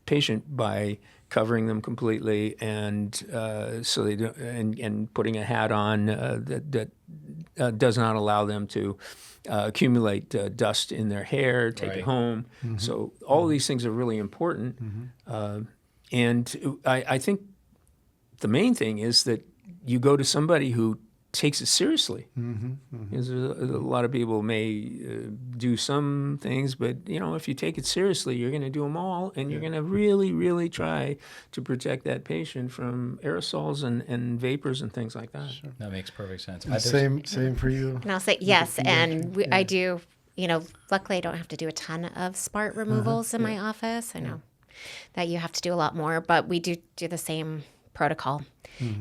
patient by covering them completely, and so they don't, and putting a hat on that does not allow them to accumulate dust in their hair, take it home. So all of these things are really important. And I think the main thing is that you go to somebody who takes it seriously. Because a lot of people may do some things, but if you take it seriously, you're going to do them all, and you're going to really, really try to protect that patient from aerosols and vapors and things like that. Sure. That makes perfect sense. Same for you. And I'll say yes, and I do. Luckily, I don't have to do a ton of SMART removals in my office. I know that you have to do a lot more, but we do the same protocol.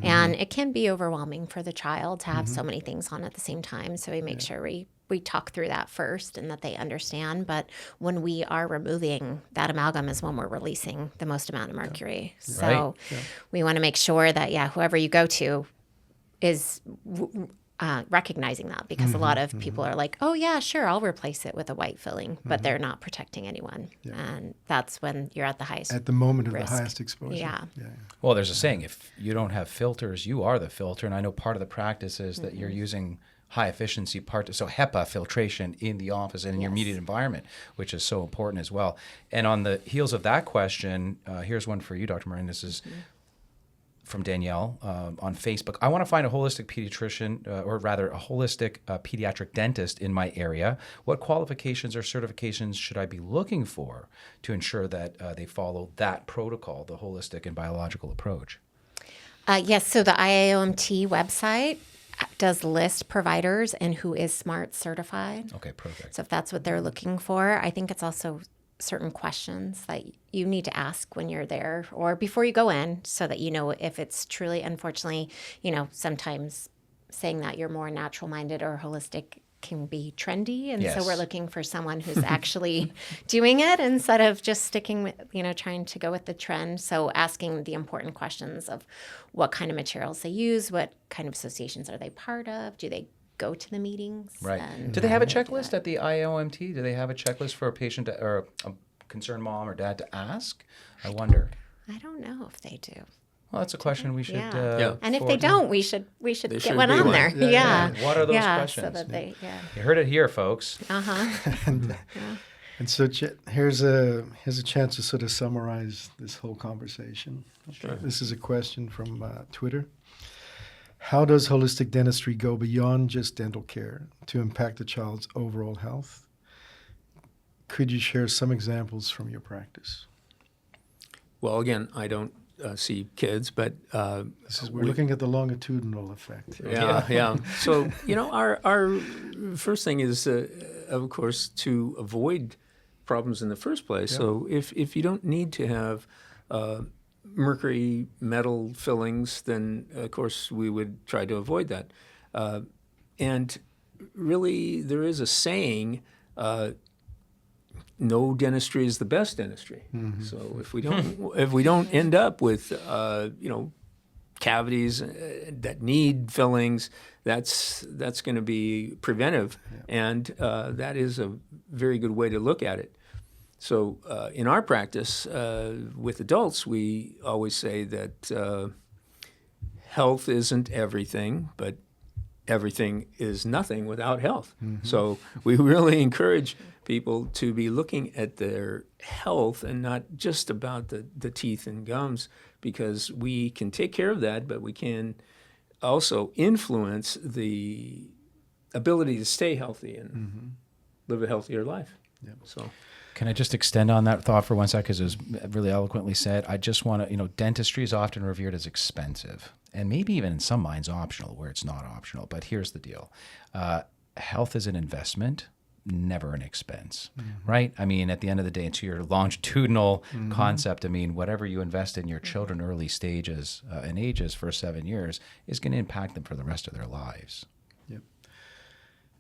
And it can be overwhelming for the child to have so many things on at the same time. So we make sure we talk through that first and that they understand. But when we are removing that amalgam is when we're releasing the most amount of mercury. So we want to make sure that, whoever you go to is recognizing that, because a lot of people are like, oh yeah, sure, I'll replace it with a white filling, but they're not protecting anyone. And that's when you're at the highest at the moment of risk. the highest exposure. Yeah. Well, there's a saying, if you don't have filters, you are the filter. And I know part of the practice is that you're using high efficiency so HEPA filtration in the office and in your immediate environment, which is so important as well. And on the heels of that question, here's one for you, Dr. Moran. This is from Danielle on Facebook. I want to find a holistic pediatrician, or rather a holistic pediatric dentist in my area. What qualifications or certifications should I be looking for to ensure that they follow that protocol, the holistic and biological approach? Yes, so the IAOMT website does list providers and who is SMART certified. Okay, perfect. So if that's what they're looking for, I think it's also certain questions that you need to ask when you're there or before you go in, so that you know if it's truly, unfortunately, sometimes saying that you're more natural minded or holistic can be trendy. And so we're looking for someone who's actually doing it instead of just sticking with, trying to go with the trend. So asking the important questions of what kind of materials they use, what kind of associations are they part of? Do they go to the meetings? Right. Do they have a checklist at the IOMT? Do they have a checklist for a patient or a concerned mom or dad to ask? I wonder. I don't know if they do. Well, that's a question we should. Yeah. And if they forward- don't, we should There get should one be on one. there. Yeah, Yeah. What are those So questions? that they, You heard it here, folks. And so here's a chance to sort of summarize this whole conversation. Sure. This is a question from Twitter. How does holistic dentistry go beyond just dental care to impact the child's overall health? Could you share some examples from your practice? Well, again, I don't see kids, but We're looking at the longitudinal effect. yeah. So, our first thing is, of course, to avoid problems in the first place. Yeah. So if you don't need to have mercury metal fillings, then, of course, we would try to avoid that. And really, there is a saying, no dentistry is the best dentistry. Mm-hmm. So if we don't end up with cavities that need fillings, that's going to be preventive, and that is a very good way to look at it. So in our practice with adults, we always say that health isn't everything, but everything is nothing without health. Mm-hmm. So we really encourage people to be looking at their health and not just about the teeth and gums, because we can take care of that, but we can also influence the ability to stay healthy and live a healthier life. Yep. So. Can I just extend on that thought for one second? Because it was really eloquently said. I just want to, dentistry is often revered as expensive, and maybe even in some minds optional, where it's not optional. But here's the deal. Health is an investment, never an expense, right? I mean, at the end of the day, to your longitudinal concept, I mean, whatever you invest in your children early stages and ages for 7 years is going to impact them for the rest of their lives. Yep.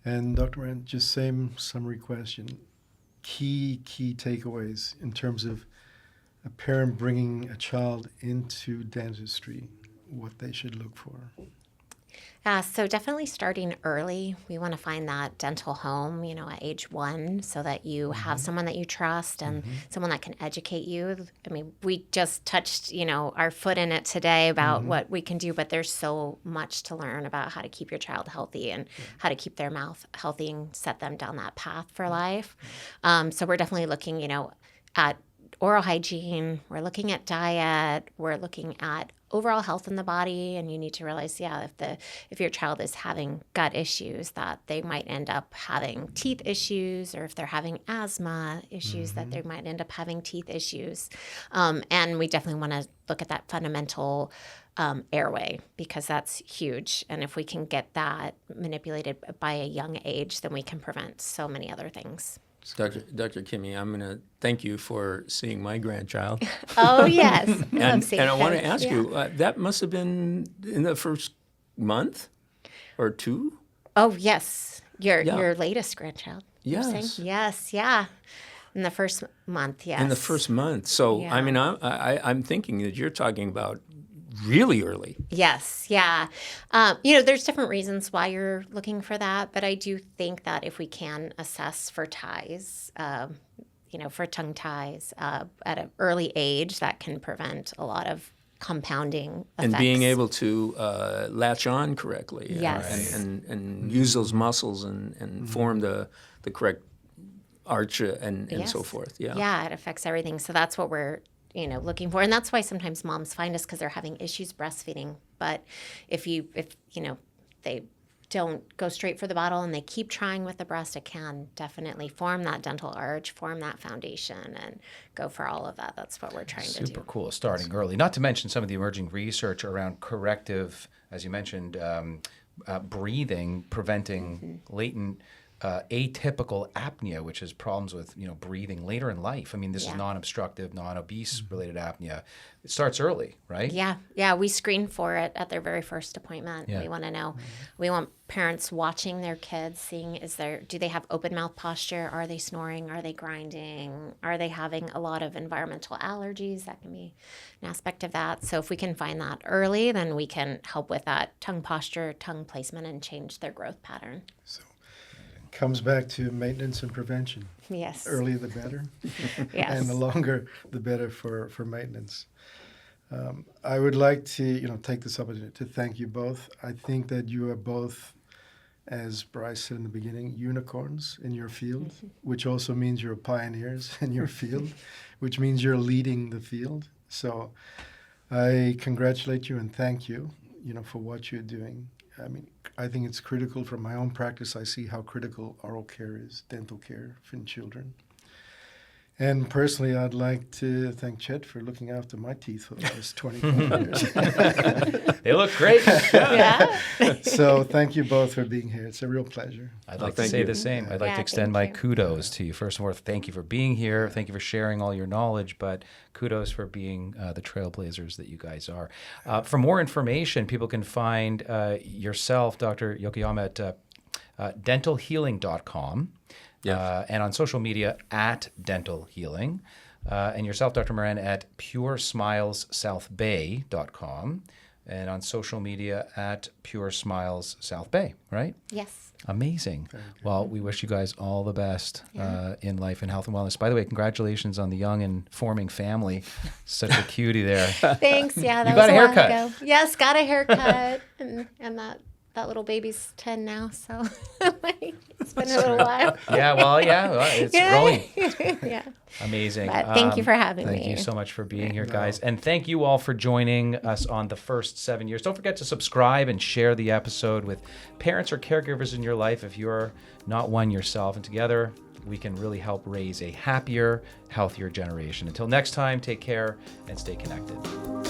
And Dr. Moran, just same summary question. Key takeaways in terms of a parent bringing a child into dentistry, what they should look for. So definitely starting early. We want to find that dental home, at age 1, so that you have someone that you trust and someone that can educate you. I mean, we just touched, our foot in it today about what we can do, but there's so much to learn about how to keep your child healthy and how to keep their mouth healthy and set them down that path for life. So we're definitely looking, at oral hygiene. We're looking at diet. We're looking at overall health in the body, and you need to realize, if your child is having gut issues, that they might end up having teeth issues, or if they're having asthma issues, that they might end up having teeth issues. And we definitely want to look at that fundamental airway, because that's huge. And if we can get that manipulated by a young age, then we can prevent so many other things. Dr. Kimmy, I'm going to thank you for seeing my grandchild. Oh, yes. And I want to ask you, that must have been in the first month or 2? Oh, yes. Your latest grandchild. you're saying? Yes. Yes, yeah. In the first month, yes. In the first month. So, I mean, I'm thinking that you're talking about really early. Yes, yeah. There's different reasons why you're looking for that, but I do think that if we can assess for ties, for tongue ties at an early age, that can prevent a lot of compounding effects. And being able to latch on correctly. Yes. And use those muscles and form the correct arch and so forth. Yeah. Yeah, it affects everything. So that's what we're looking for. And that's why sometimes moms find us, because they're having issues breastfeeding. But if they don't go straight for the bottle and they keep trying with the breast, it can definitely form that dental arch, form that foundation, and go for all of that. That's what we're trying to do. Super cool, starting early. Not to mention some of the emerging research around corrective, as you mentioned, breathing, preventing latent atypical apnea, which is problems with breathing later in life. I mean, this is non-obstructive, non-obese related apnea. It starts early, right? Yeah. We screen for it at their very first appointment. Yeah. We want to know. We want parents watching their kids, seeing do they have open mouth posture? Are they snoring? Are they grinding? Are they having a lot of environmental allergies? That can be an aspect of that. So if we can find that early, then we can help with that tongue posture, tongue placement, and change their growth pattern. So comes back to maintenance and prevention. Yes. Early the better. Yes. And the longer the better for maintenance. I would like to, take this opportunity to thank you both. I think that you are both, as Bryce said in the beginning, unicorns in your field, which also means you're pioneers in your field, which means you're leading the field. So I congratulate you and thank you, for what you're doing. I mean, I think it's critical from my own practice. I see how critical oral care is, dental care for children. And personally, I'd like to thank Chet for looking after my teeth for the last 24 years. They look great. Yeah. So thank you both for being here. It's a real pleasure. I'd like to thank say you. the same. I'd like Yeah, to extend thank my you. kudos to you. First of all, thank you for being here. Thank you for sharing all your knowledge, but kudos for being the trailblazers that you guys are. For more information, people can find yourself, Dr. Yokoyama, at dentalhealing.com. Yes. And on social media at Dental Healing. And yourself, Dr. Moran, at puresmilessouthbay.com. And on social media at Pure Smiles South Bay, right? Yes. Amazing. Well, we wish you guys all the best in life and health and wellness. By the way, congratulations on the young and forming family. Such a cutie there. Thanks. Yeah, that You was got a a while haircut. ago. Yes, got a haircut, and that little baby's 10 now, so it's been a little while. Well, it's growing. Yeah. Amazing. But thank you for having me. Thank you so much for being here, guys. And thank you all for joining us on the first 7 years. Don't forget to subscribe and share the episode with parents or caregivers in your life if you're not one yourself. And together, we can really help raise a happier, healthier generation. Until next time, take care and stay connected.